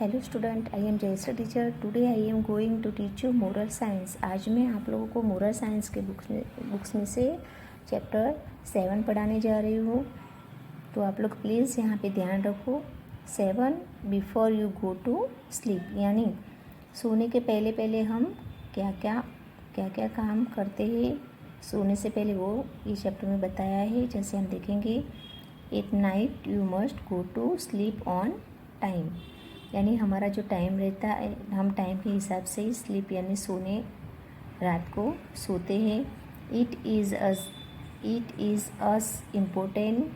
Hello student, I am Jayashree teacher. Today I am going to teach you moral science. आज मैं आप लोगों को मोरल साइंस के बुक्स में से चैप्टर 7 पढ़ाने जा रही हूँ। तो आप लोग प्लीज़ यहाँ पे ध्यान रखो। 7 before you go to sleep, यानी सोने के पहले पहले हम क्या क्या काम करते हैं सोने से पहले, वो इस चैप्टर में बताया है। जैसे हम देखेंगे, at night you must go to sleep on time, यानी हमारा जो टाइम रहता है हम टाइम के हिसाब से ही स्लीप यानी सोने रात को सोते हैं। It is as important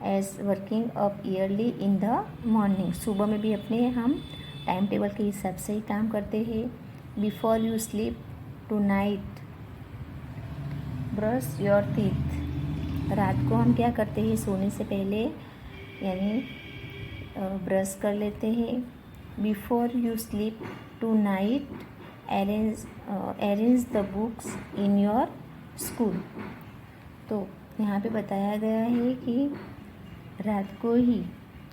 as working up early in the morning. सुबह में भी अपने हम टाइम टेबल के हिसाब से ही काम करते हैं। Before you sleep tonight brush your teeth. रात को हम क्या करते हैं सोने से पहले, यानी ब्रश कर लेते हैं। Before you sleep tonight arrange the books in your school. तो यहाँ पे बताया गया है कि रात को ही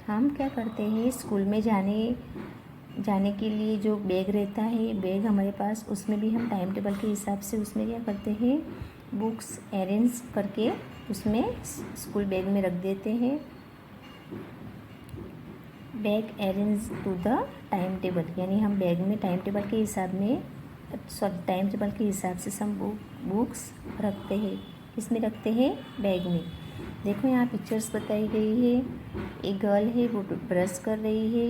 हम क्या करते हैं, स्कूल में जाने के लिए जो बैग रहता है, बैग हमारे पास, उसमें भी हम टाइम टेबल के हिसाब से उसमें क्या करते हैं, बुक्स अरेंज करके उसमें स्कूल बैग में रख देते हैं। Bag arrange to the time table, यानी हम बैग में टाइम टेबल के हिसाब से हम बुक्स रखते हैं। किसमें रखते हैं, बैग में। देखो यहाँ पिक्चर्स बताई गई है। एक गर्ल है वो ब्रश कर रही है,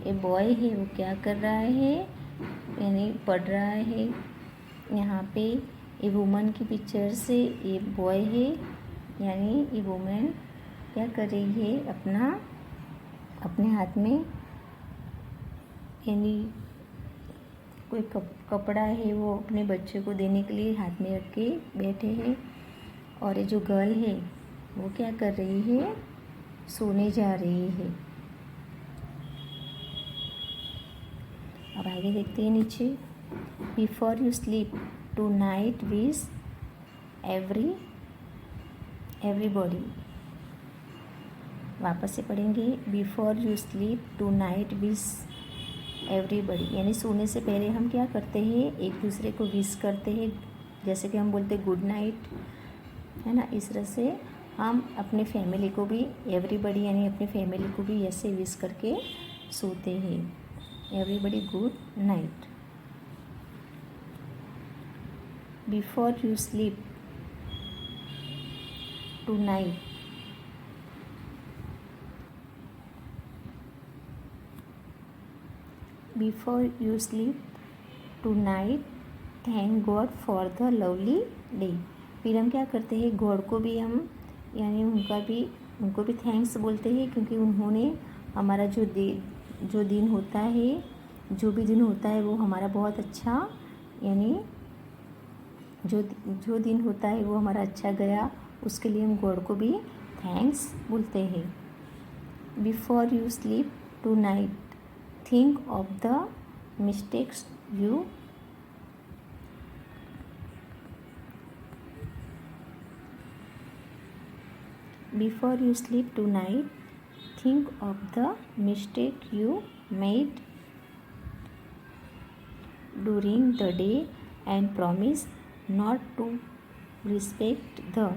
एक बॉय है वो क्या कर रहा है, यानी पढ़ रहा है। यहाँ पे ये वुमन की पिक्चर से ये बॉय है, यानी ये वुमन क्या कर रही है, अपने हाथ में यानी कोई कपड़ा है वो अपने बच्चे को देने के लिए हाथ में रख के बैठे हैं। और ये जो गर्ल है वो क्या कर रही है, सोने जा रही है। अब आगे देखते हैं नीचे। Before you sleep tonight wish everybody. वापस से पढ़ेंगे। Before you sleep tonight wish everybody, यानी सोने से पहले हम क्या करते हैं, एक दूसरे को विश करते हैं। जैसे कि हम बोलते हैं गुड नाइट, है ना। इस तरह से हम अपने फैमिली को भी एवरीबॉडी, यानी अपने फैमिली को भी ऐसे विश करके सोते हैं। Everybody good night. Before you sleep tonight before you sleep tonight thank God for the lovely day. फिर हम क्या करते हैं, गॉड को भी हम यानी उनको भी थैंक्स बोलते हैं, क्योंकि उन्होंने हमारा जो दिन होता है, जो भी दिन होता है वो हमारा बहुत अच्छा, यानी जो दिन होता है वो हमारा अच्छा गया, उसके लिए हम गॉड को भी थैंक्स बोलते हैं। Before you sleep tonight think of the mistakes you before you sleep tonight think of the mistake you made during the day and promise not to respect the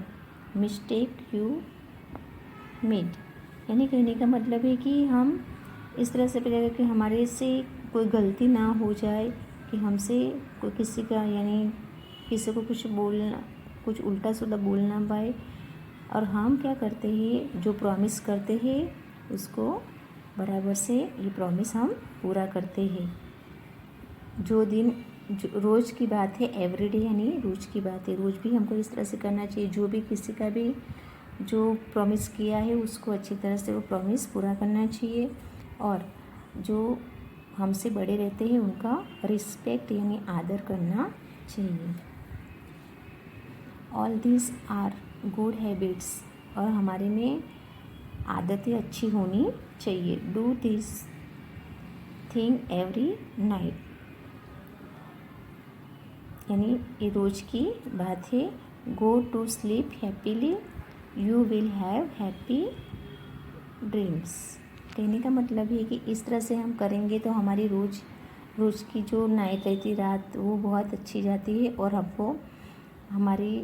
mistake you made। यानी कहने का मतलब है कि हम इस तरह से पहले कि हमारे से कोई गलती ना हो जाए, कि हमसे कोई किसी को कुछ उल्टा सुल्टा बोल ना पाए। और हम क्या करते हैं, जो प्रॉमिस करते हैं उसको बराबर से ये प्रॉमिस हम पूरा करते हैं। जो रोज़ की बात है, एवरीडे यानी रोज़ की बात है, रोज़ भी हमको इस तरह से करना चाहिए। जो भी किसी का भी जो प्रॉमिस किया है उसको अच्छी तरह से वो प्रॉमिस पूरा करना चाहिए। और जो हमसे बड़े रहते हैं उनका रिस्पेक्ट यानी आदर करना चाहिए। All this are good habits, और हमारे में आदतें अच्छी होनी चाहिए। Do this thing every night, यानी ये रोज़ की बात है। Go to sleep happily, you will have happy dreams. कहने का मतलब है कि इस तरह से हम करेंगे तो हमारी रोज़ की जो नाइट रहती रात वो बहुत अच्छी जाती है और हमको हमारी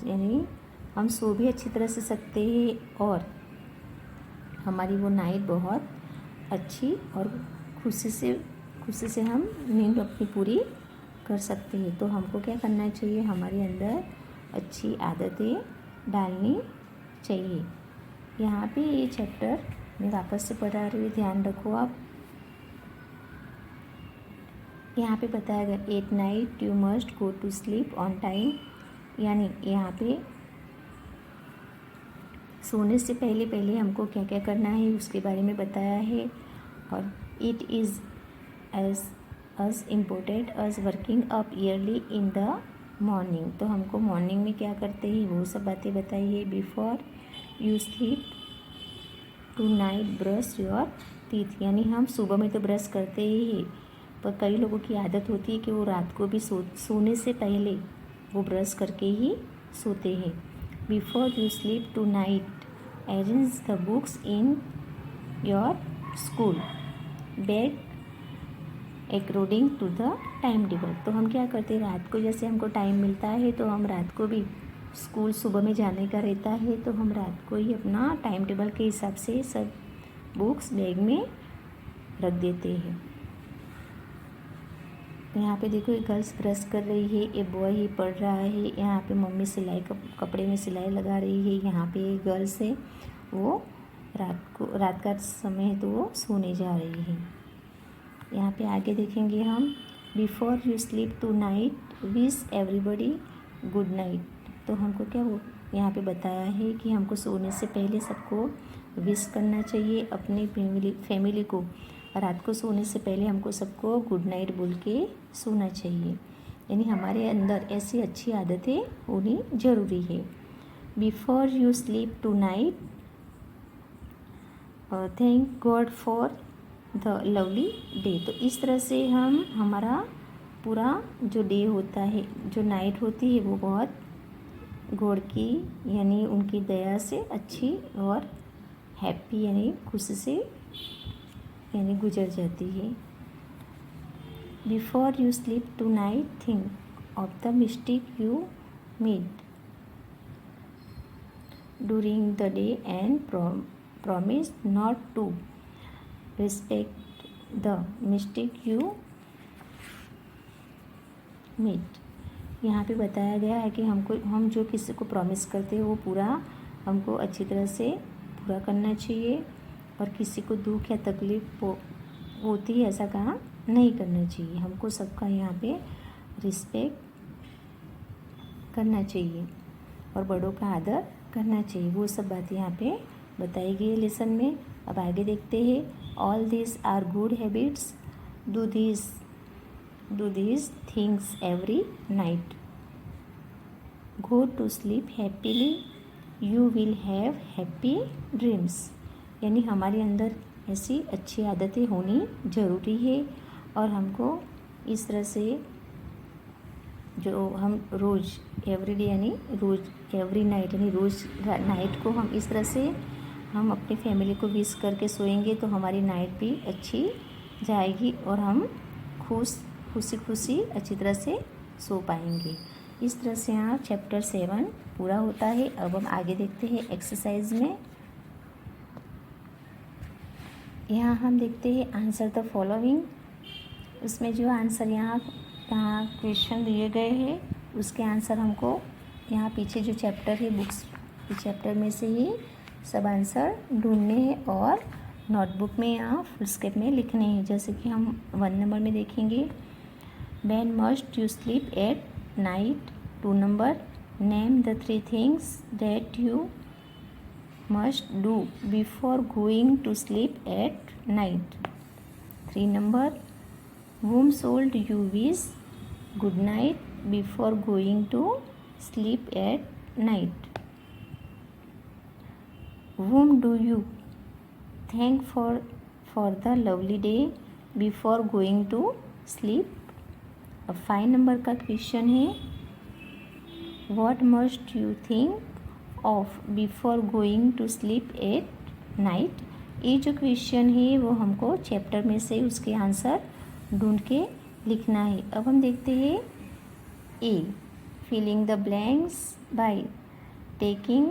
यानी हम सो भी अच्छी तरह से सकते हैं और हमारी वो नाइट बहुत अच्छी और खुशी से हम नींद अपनी पूरी कर सकते हैं। तो हमको क्या करना चाहिए, हमारे अंदर अच्छी आदतें डालनी चाहिए। यहाँ पे ये चैप्टर मैं वापस से पढ़ा रही हूँ, ध्यान रखो आप। यहाँ पे बताया गया at night you must go to sleep on time, यानी यहाँ पे सोने से पहले हमको क्या क्या करना है उसके बारे में बताया है। और it is as important as working up early in the morning. तो हमको मॉर्निंग में क्या करते हैं वो सब बातें बताई है। Before you sleep tonight brush your teeth, यानी हम सुबह में तो ब्रश करते ही है, पर कई लोगों की आदत होती है कि वो रात को भी सोने से पहले वो ब्रश करके ही सोते हैं। Before you sleep tonight arrange the books in your school bag according to the time table. तो हम क्या करते हैं, रात को जैसे हमको टाइम मिलता है तो हम रात को भी स्कूल सुबह में जाने का रहता है तो हम रात को ही अपना टाइम टेबल के हिसाब से सब बुक्स बैग में रख देते हैं। यहाँ पे देखो एक गर्ल्स ब्रश कर रही है, एक बॉय ही पढ़ रहा है। यहाँ पे मम्मी कपड़े में सिलाई लगा रही है। यहाँ पे एक गर्ल्स है, वो रात का समय है तो वो सोने जा रही है। यहाँ पे आगे देखेंगे हम, before you sleep tonight wish everybody good night. तो हमको क्या वो यहाँ पे बताया है कि हमको सोने से पहले सबको विश करना चाहिए अपनी फैमिली को। रात को सोने से पहले हमको सबको गुड नाइट बोल के सोना चाहिए, यानी हमारे अंदर ऐसी अच्छी आदतें होनी ज़रूरी है। Before you sleep tonight thank God for the lovely day. तो इस तरह से हम हमारा पूरा जो डे होता है, जो नाइट होती है वो बहुत गॉड की यानी उनकी दया से अच्छी और हैप्पी यानी खुशी से यानी गुजर जाती है। Before you sleep tonight think of the mistake you made during the day and promise not to respect the mistake you made। यहाँ पे बताया गया है कि हम जो किसी को प्रॉमिस करते हैं वो पूरा हमको अच्छी तरह से पूरा करना चाहिए और किसी को दुख या तकलीफ होती है ऐसा काम नहीं करना चाहिए। हमको सबका यहाँ पे रिस्पेक्ट करना चाहिए और बड़ों का आदर करना चाहिए। वो सब बात यहाँ पे बताई गई है लेसन में। अब आगे देखते हैं। All this are good habits, do these things every night, go to sleep happily, you will have happy dreams। यानी हमारे अंदर ऐसी अच्छी आदतें होनी ज़रूरी है और हमको इस तरह से जो हम रोज़ एवरीडे यानी रोज़ एवरी नाइट यानी रोज़ नाइट को हम इस तरह से हम अपनी फैमिली को विश करके सोएंगे तो हमारी नाइट भी अच्छी जाएगी और हम खुशी अच्छी तरह से सो पाएंगे। इस तरह से यहाँ चैप्टर 7 पूरा होता है। अब हम आगे देखते हैं एक्सरसाइज में। यहाँ हम देखते हैं आंसर द फॉलोइंग। उसमें जो आंसर यहाँ क्वेश्चन दिए गए हैं उसके आंसर हमको यहाँ पीछे जो चैप्टर है बुक्स चैप्टर में से ही सब आंसर ढूंढने हैं और नोटबुक में यहाँ फुल स्केप में लिखने हैं। जैसे कि हम 1 नंबर में देखेंगे, when must you sleep at night. 2 number, name the 3 things that you must do before going to sleep at night. 3 number, whom should you wish good night before going to sleep at night? Whom do you thank for the lovely day before going to sleep? अब 5 number का question है, what must you think of before going to sleep at night. ये जो question है वो हमको chapter में से उसके आंसर ढूंढ के लिखना है। अब हम देखते हैं A, filling the blanks by taking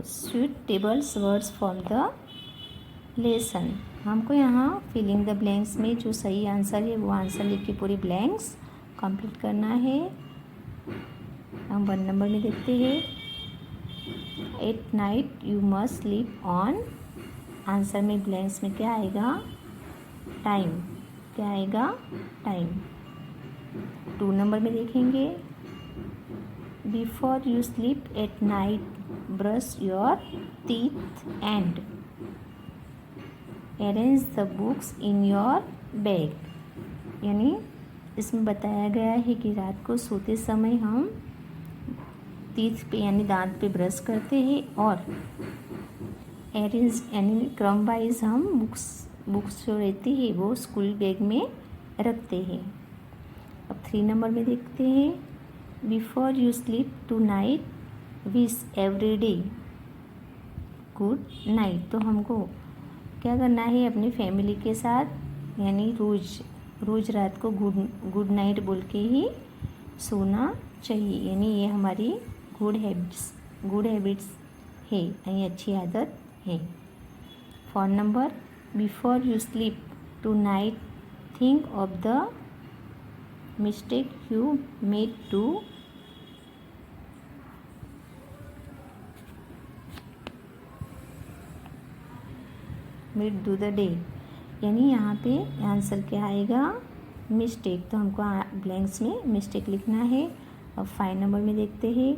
suitable words from the lesson. हमको यहाँ फिलिंग द ब्लैंक्स में जो सही आंसर है वो आंसर लिख के पूरी ब्लैंक्स कंप्लीट करना है। हम 1 नंबर में देखते हैं, eight night you must sleep on. Answer में ब्लैंक्स में क्या आएगा, टाइम। क्या आएगा, टाइम। 2 नंबर में देखेंगे, before you sleep at night brush your teeth and arrange the books in your bag. यानी इसमें बताया गया है कि रात को सोते समय हम टीथ पे यानी दांत पे ब्रश करते हैं और अरेंज यानी क्रम वाइज हम बुक्स जो रहती है वो स्कूल बैग में रखते हैं। अब 3 नंबर में देखते हैं, before you sleep tonight wish every day good night. तो हमको क्या करना है, अपनी फैमिली के साथ यानी रोज़ रात को गुड नाइट बोल के ही सोना चाहिए। यानी ये हमारी गुड हैबिट्स है, यानी अच्छी आदत है। 4 number, before you sleep tonight think of the mistake you made to do the day. यानी यहाँ पे आंसर क्या आएगा, मिस्टेक। तो हमको ब्लैंक्स में मिस्टेक लिखना है। अब 5 नंबर में देखते हैं,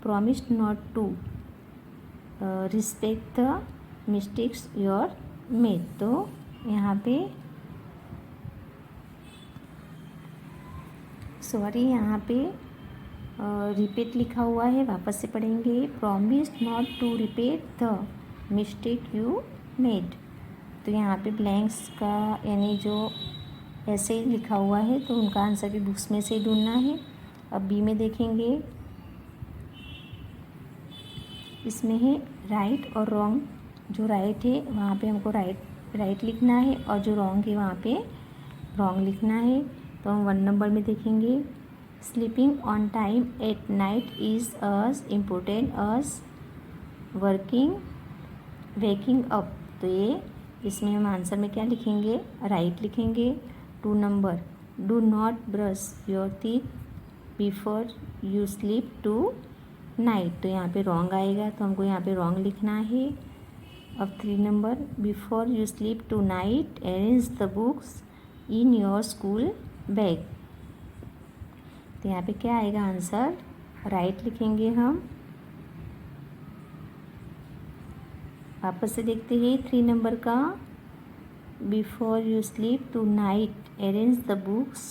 promise not to respect the mistakes your made. तो यहाँ पे यहाँ पे रिपीट लिखा हुआ है, वापस से पढ़ेंगे, promise not to repeat the mistake you made. तो यहाँ पे ब्लैंक्स का यानी जो ऐसे ही लिखा हुआ है तो उनका आंसर भी बुक्स में से ही ढूंढना है। अब बी में देखेंगे, इसमें है राइट और रॉन्ग। जो राइट है वहाँ पे हमको राइट लिखना है और जो रॉन्ग है वहाँ पे रॉन्ग लिखना है। तो हम 1 नंबर में देखेंगे, sleeping on time at night is as important us waking up. तो ये इसमें हम आंसर में क्या लिखेंगे, राइट लिखेंगे। 2 number, do not brush your teeth before you sleep tonight. तो यहाँ पे रॉन्ग आएगा, तो हमको यहाँ पे रॉन्ग लिखना है। अब 3 number, before you sleep tonight arrange the books in your school bag. तो यहाँ पे क्या आएगा आंसर, राइट लिखेंगे हम। वापस से देखते हैं 3 नंबर का, before you sleep tonight arrange the books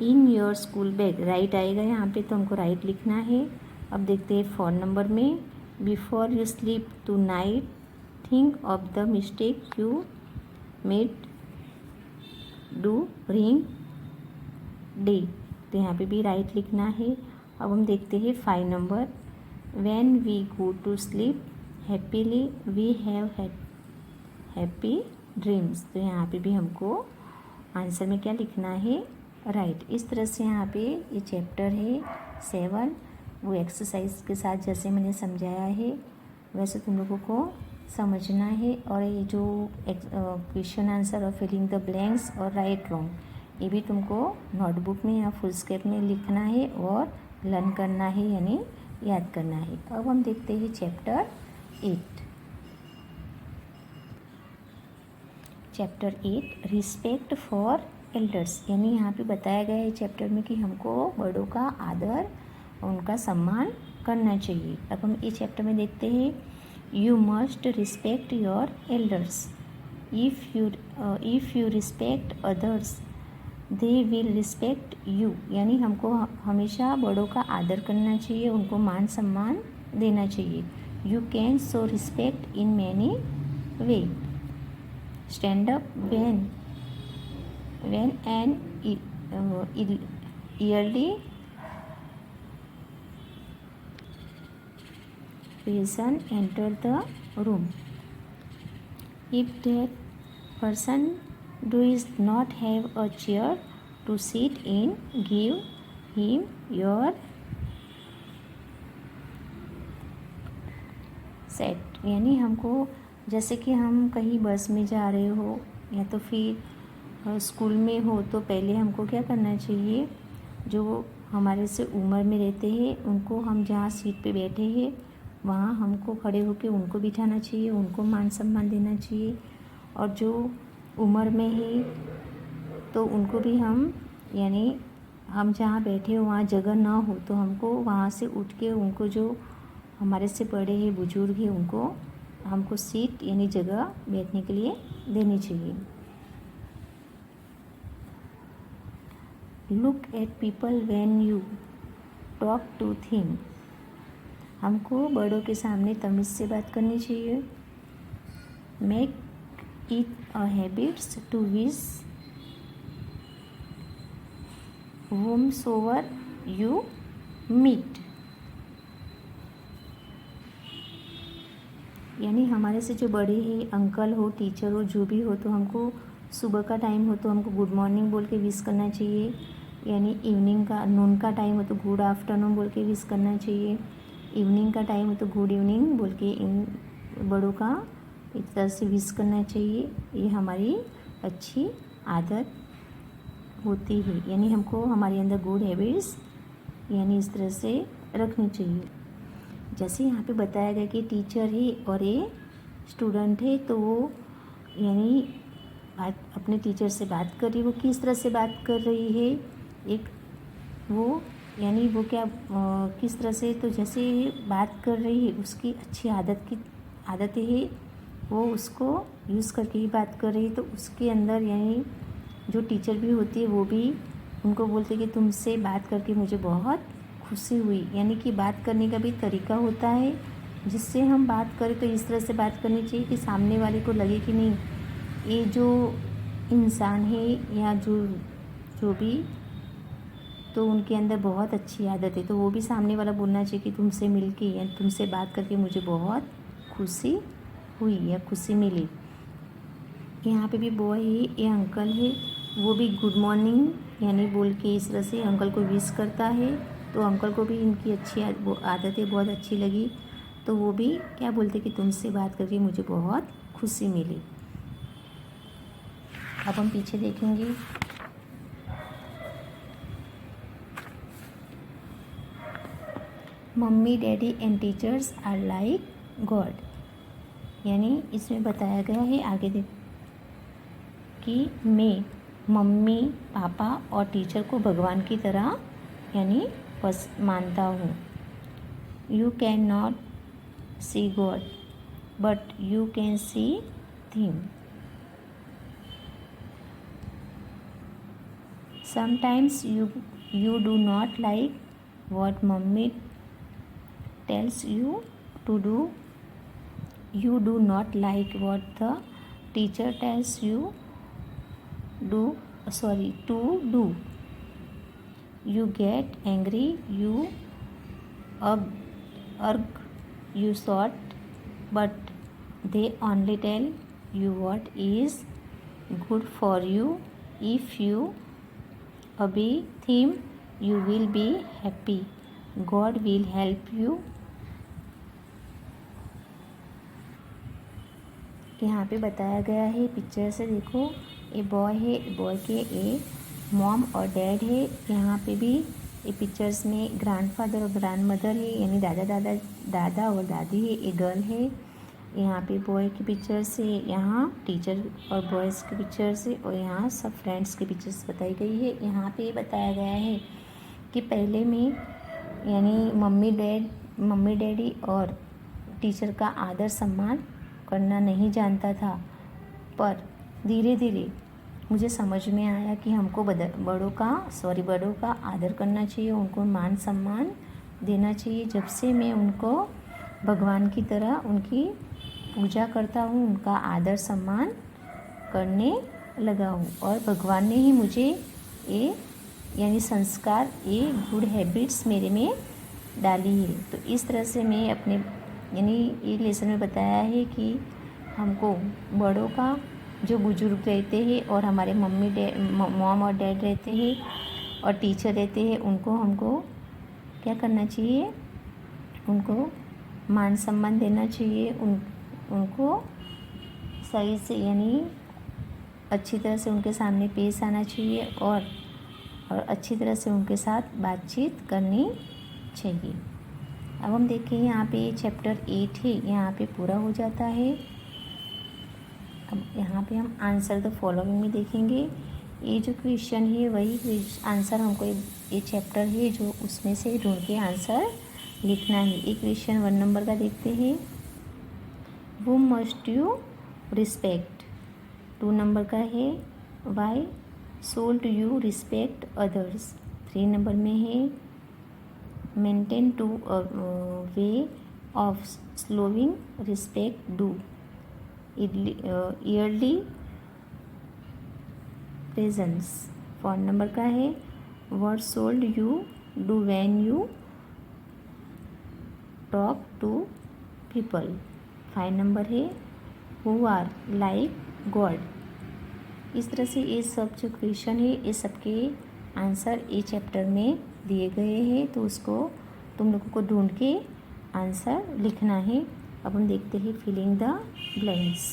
in your school bag. Right आएगा यहाँ पे, तो हमको राइट लिखना है। अब देखते हैं 4 नंबर में, before you sleep tonight think of the mistake you made during day. तो यहाँ पे भी राइट लिखना है। अब हम देखते हैं 5 number, when we go to sleep happily we have happy dreams. तो यहाँ पे भी हमको आंसर में क्या लिखना है, राइट। इस तरह से यहाँ पे ये चैप्टर है 7 वो एक्सरसाइज के साथ जैसे मैंने समझाया है वैसे तुम लोगों को समझना है। और ये जो क्वेश्चन आंसर और फिलिंग द ब्लैंक्स और राइट रॉन्ग ये भी तुमको नोटबुक में या फुल स्केप में लिखना है और लर्न करना है यानी याद करना है। अब हम देखते हैं चैप्टर 8 रिस्पेक्ट फॉर एल्डर्स। यानी यहाँ पे बताया गया है चैप्टर में कि हमको बड़ों का आदर और उनका सम्मान करना चाहिए। अब हम इस चैप्टर में देखते हैं, you must respect your elders, if you respect others they will respect you. यानी हमको हमेशा बड़ों का आदर करना चाहिए, उनको मान सम्मान देना चाहिए। You can show respect in many ways. Stand up when an person enter the room. If that person does not have a chair to sit in, give him your set. यानी हमको जैसे कि हम कहीं बस में जा रहे हो या तो फिर स्कूल में हो, तो पहले हमको क्या करना चाहिए, जो हमारे से उम्र में रहते हैं उनको हम जहाँ सीट पे बैठे हैं वहाँ हमको खड़े होकर उनको बिठाना चाहिए, उनको मान सम्मान देना चाहिए। और जो उम्र में है तो उनको भी हम, यानी हम जहाँ बैठे हो वहाँ जगह ना हो तो हमको वहाँ से उठ के उनको, जो हमारे से बड़े हैं बुजुर्ग हैं, उनको हमको सीट यानी जगह बैठने के लिए देनी चाहिए। Look at people when you talk to them. हमको बड़ों के सामने तमीज़ से बात करनी चाहिए। Make it a habits to wish whomsoever you meet। यानी हमारे से जो बड़े हैं, अंकल हो, टीचर हो, जो भी हो, तो हमको सुबह का टाइम हो तो हमको गुड मॉर्निंग बोल के विश करना चाहिए। यानी इवनिंग का, नून का टाइम हो तो गुड आफ्टरनून बोल के विश करना चाहिए। इवनिंग का टाइम हो तो गुड इवनिंग बोल के इन बड़ों का एक तरह से विश करना चाहिए। ये हमारी अच्छी आदत होती है। यानी हमको हमारे अंदर गुड हैबिट्स यानी इस तरह से रखनी चाहिए। जैसे यहाँ पे बताया गया कि टीचर है और ये स्टूडेंट है, तो वो यानी अपने टीचर से बात कर रही है। वो किस तरह से बात कर रही है, एक वो यानी वो क्या किस तरह से, तो जैसे बात कर रही है उसकी अच्छी आदतें है, वो उसको यूज़ करके ही बात कर रही है। तो उसके अंदर यानी जो टीचर भी होती है वो भी उनको बोलते कि तुमसे बात करके मुझे बहुत खुशी हुई। यानी कि बात करने का भी तरीका होता है, जिससे हम बात करें तो इस तरह से बात करनी चाहिए कि सामने वाले को लगे कि नहीं, ये जो इंसान है या जो भी, तो उनके अंदर बहुत अच्छी आदत है। तो वो भी सामने वाला बोलना चाहिए कि तुमसे मिलके या तुमसे बात करके मुझे बहुत खुशी हुई या खुशी मिली। यहाँ पे भी बॉय है, ये अंकल है, वो भी गुड मॉर्निंग यानी बोल के इस तरह से अंकल को विश करता है। तो अंकल को भी इनकी अच्छी आदतें बहुत अच्छी लगी, तो वो भी क्या बोलते कि तुमसे बात करके मुझे बहुत खुशी मिली। अब हम पीछे देखेंगे। Mummy daddy and teachers are like God. यानी इसमें बताया गया है आगे देख कि मैं मम्मी पापा और टीचर को भगवान की तरह यानी मानता हूँ। You can not see God but you can see them. Sometimes you do not like what mommy tells you to do. You do not like what the teacher tells you to do. You get angry, you argue, you shout, but they only tell you what is good for you. If you obey them, you will be happy. God will help you. यहाँ पे बताया गया है, picture से देखो, ये boy है, boy के ए मॉम और डैड है। यहाँ पे भी ये पिक्चर्स में ग्रैंडफादर और ग्रैंड मदर है, यानी दादा और दादी है। ये गर्ल है। यहाँ पे बॉय की पिक्चर्स है, यहाँ टीचर और बॉयज़ की पिक्चर्स है, और यहाँ सब फ्रेंड्स की पिक्चर्स बताई गई है। यहाँ पे बताया गया है कि पहले में यानी मम्मी डैडी और टीचर का आदर सम्मान करना नहीं जानता था, पर धीरे धीरे मुझे समझ में आया कि हमको बड़ों का आदर करना चाहिए, उनको मान सम्मान देना चाहिए। जब से मैं उनको भगवान की तरह उनकी पूजा करता हूँ, उनका आदर सम्मान करने लगा हूँ, और भगवान ने ही मुझे ये यानी संस्कार, ये गुड हैबिट्स मेरे में डाली है। तो इस तरह से मैं अपने यानी ये लेसन में बताया है कि हमको बड़ों का, जो बुजुर्ग रहते हैं और हमारे मॉम और डैड रहते हैं और टीचर रहते हैं, उनको हमको क्या करना चाहिए, उनको मान सम्मान देना चाहिए, उनको सही से यानी अच्छी तरह से उनके सामने पेश आना चाहिए और अच्छी तरह से उनके साथ बातचीत करनी चाहिए। अब हम देखें यहाँ पे चैप्टर 8 है, यहाँ पे पूरा हो जाता है। अब यहाँ पे हम आंसर द फॉलोइंग में देखेंगे। ये जो क्वेश्चन है वही आंसर हमको ये चैप्टर है जो उसमें से ढूंढ के आंसर लिखना है। ये क्वेश्चन 1 नंबर का देखते हैं, whom must you respect। 2 number का है, why should you respect others। 3 number में है, maintain to a way of showing respect do। yearly presence। 4 number का है, what should you do when you talk to people। 5 number है, who are like God। इस तरह से ये सब जो क्वेश्चन है ये सबके आंसर ये चैप्टर में दिए गए हैं, तो उसको तुम लोगों को ढूंढ के आंसर लिखना है। अब हम देखते हैं filling the blanks.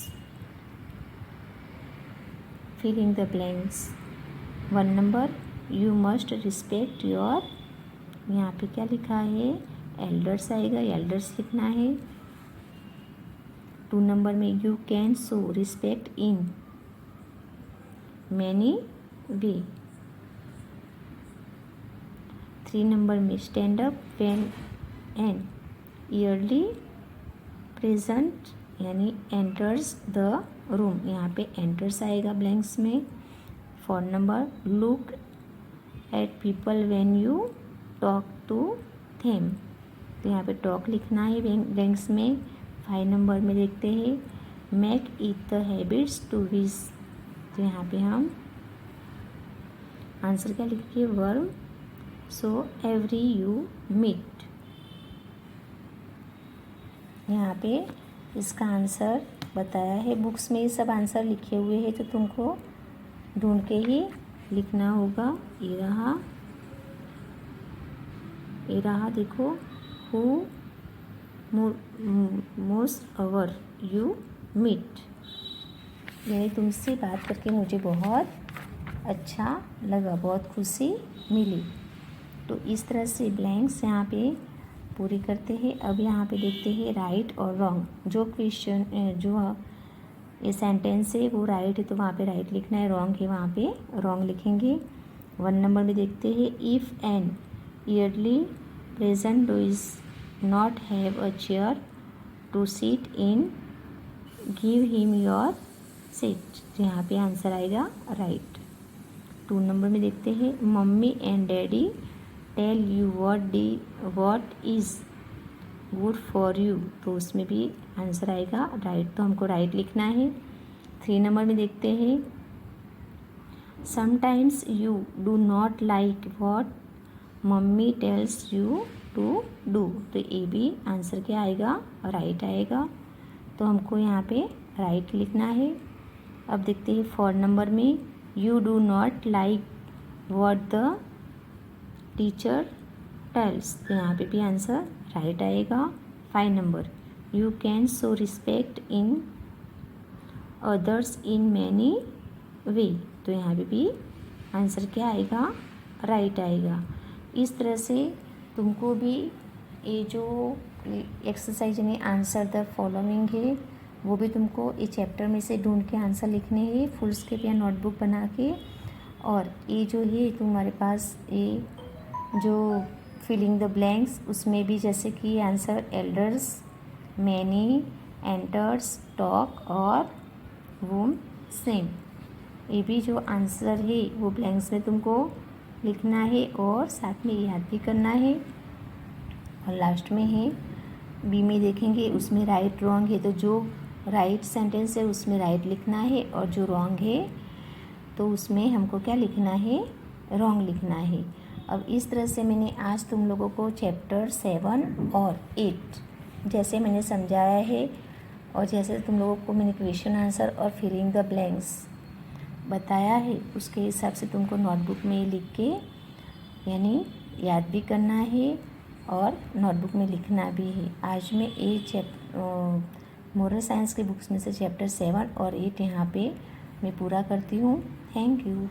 Filling the blanks 1 number, you must respect your, यहाँ पे क्या लिखा है, एल्डर्स आएगा, एल्डर्स लिखना है। 2 नंबर में you can show respect in many way. 3 number में stand up when an early present यानी एंटर्स द रूम, यहाँ पे एंटर्स आएगा ब्लैंक्स में। 4 number, look at people when you talk to them, तो यहाँ पे टॉक लिखना है ब्लैंक्स में। 5 नंबर में देखते हैं, make it the habits to wish, तो यहाँ पे हम आंसर क्या लिखिए, verb so every you meet. यहाँ पे इसका आंसर बताया है, बुक्स में ये सब आंसर लिखे हुए हैं, तो तुमको ढूंढ के ही लिखना होगा। ये रहा देखो, who most our you meet, यानी तुमसे बात करके मुझे बहुत अच्छा लगा, बहुत खुशी मिली। तो इस तरह से ब्लैंक्स यहाँ पे पूरी करते हैं। अब यहाँ पे देखते हैं राइट और रॉन्ग। जो क्वेश्चन जो ये सेंटेंस है वो राइट है तो वहाँ पे राइट लिखना है, रॉन्ग है वहाँ पे रॉन्ग लिखेंगे। 1 नंबर में देखते हैं, if an early present does not have a chair to sit in, give him your seat, तो यहाँ पे आंसर आएगा राइट। 2 नंबर में देखते हैं, mummy and daddy tell you what is good for you, तो उसमें भी आंसर आएगा राइट, तो हमको राइट लिखना है। 3 नंबर में देखते हैं, sometimes you do not like what mummy tells you to do, तो ये भी आंसर क्या आएगा, राइट आएगा, तो हमको यहाँ पे राइट लिखना है। अब देखते हैं 4 नंबर में, you do not like what the teacher tells, तो यहाँ पे भी आंसर राइट आएगा। 5 number, you can show respect in others in many way, तो यहाँ पे भी आंसर क्या आएगा, राइट आएगा। इस तरह से तुमको भी ये जो एक्सरसाइज यानी आंसर द फॉलोइंग है वो भी तुमको इस चैप्टर में से ढूंढ के आंसर लिखने हैं फुल स्केप या नोटबुक बना के। और ये जो है तुम्हारे पास ये जो फिलिंग द ब्लैंक्स उसमें भी जैसे कि answer elders, many, enters, talk और वूम सेम, ये भी जो आंसर है वो ब्लैंक्स में तुमको लिखना है और साथ में याद भी करना है। और लास्ट में है बी में देखेंगे उसमें राइट रॉन्ग है, तो जो राइट सेंटेंस है उसमें राइट लिखना है और जो रॉन्ग है तो उसमें हमको क्या लिखना है, रॉन्ग लिखना है। अब इस तरह से मैंने आज तुम लोगों को चैप्टर 7 और 8 जैसे मैंने समझाया है और जैसे तुम लोगों को मैंने क्वेश्चन आंसर और फिलिंग द ब्लैंक्स बताया है, उसके हिसाब से तुमको नोटबुक में लिख के यानी याद भी करना है और नोटबुक में लिखना भी है। आज मैं मोरल साइंस के बुक्स में से चैप्टर 7 और 8 यहाँ पे मैं पूरा करती हूँ। Thank you.